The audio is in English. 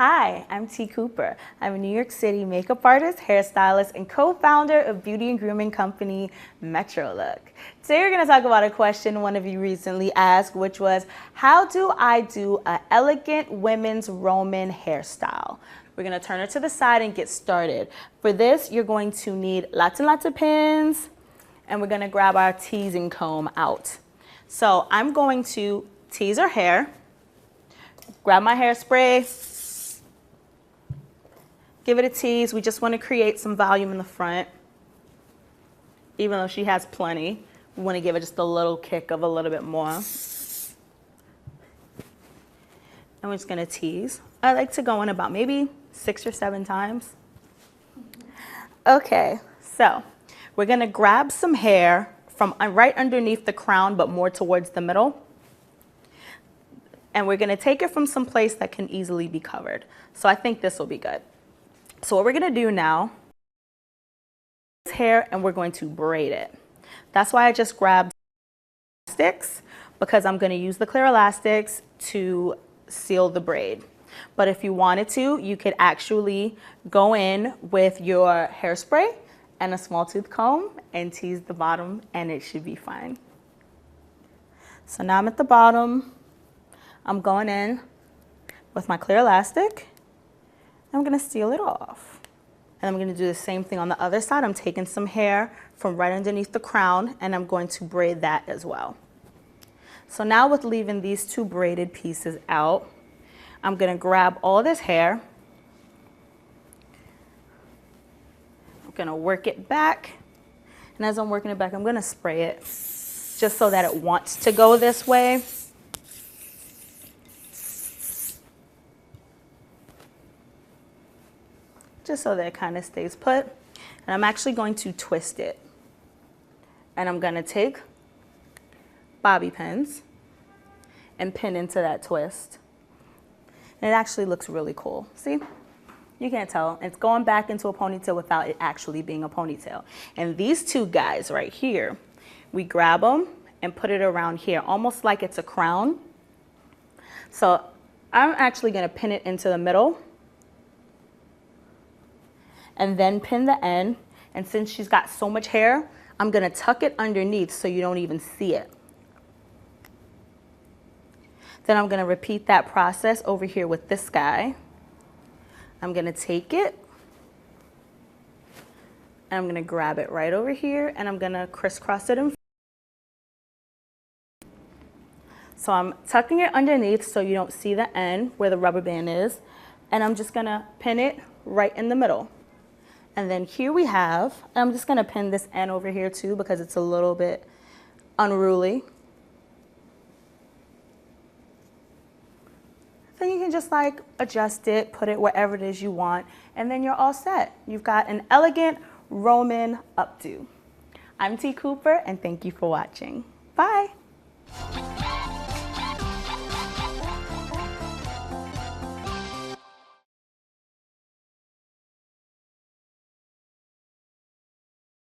Hi, I'm T. Cooper. I'm a New York City makeup artist, hairstylist, and co-founder of beauty and grooming company Metro Look. Today we're going to talk about a question one of you recently asked, which was, how do I do an elegant women's Roman hairstyle? We're going to turn her to the side and get started. For this, you're going to need lots and lots of pins, and we're going to grab our teasing comb out. So I'm going to tease her hair, grab my hairspray, give it a tease. We just want to create some volume in the front. Even though she has plenty, we want to give it just a little kick of a little bit more. And we're just going to tease. I like to go in about maybe 6 or 7 times. Okay, so we're going to grab some hair from right underneath the crown, but more towards the middle. And we're going to take it from some place that can easily be covered. So I think this will be good. So what we're going to do now is hair, and we're going to braid it. That's why I just grabbed elastics, because I'm going to use the clear elastics to seal the braid. But if you wanted to, you could actually go in with your hairspray and a small tooth comb and tease the bottom, and it should be fine. So now I'm at the bottom. I'm going in with my clear elastic. I'm going to seal it off. And I'm going to do the same thing on the other side. I'm taking some hair from right underneath the crown, and I'm going to braid that as well. So now with leaving these 2 braided pieces out, I'm going to grab all this hair. I'm going to work it back. And as I'm working it back, I'm going to spray it just so that it wants to go this way. Just so that it kind of stays put. And I'm actually going to twist it. And I'm going to take bobby pins and pin into that twist. And it actually looks really cool. See? You can't tell. It's going back into a ponytail without it actually being a ponytail. And these 2 guys right here, we grab them and put it around here, almost like it's a crown. So I'm actually going to pin it into the middle, and then pin the end. And since she's got so much hair, I'm going to tuck it underneath so you don't even see it. Then I'm going to repeat that process over here with this guy. I'm going to take it, and I'm going to grab it right over here, and I'm going to crisscross it in. So I'm tucking it underneath so you don't see the end where the rubber band is, and I'm just going to pin it right in the middle. And then here we have, I'm just going to pin this end over here too because it's a little bit unruly. Then you can just like adjust it, put it wherever it is you want, and then you're all set. You've got an elegant Roman updo. I'm T. Cooper, and thank you for watching. Bye.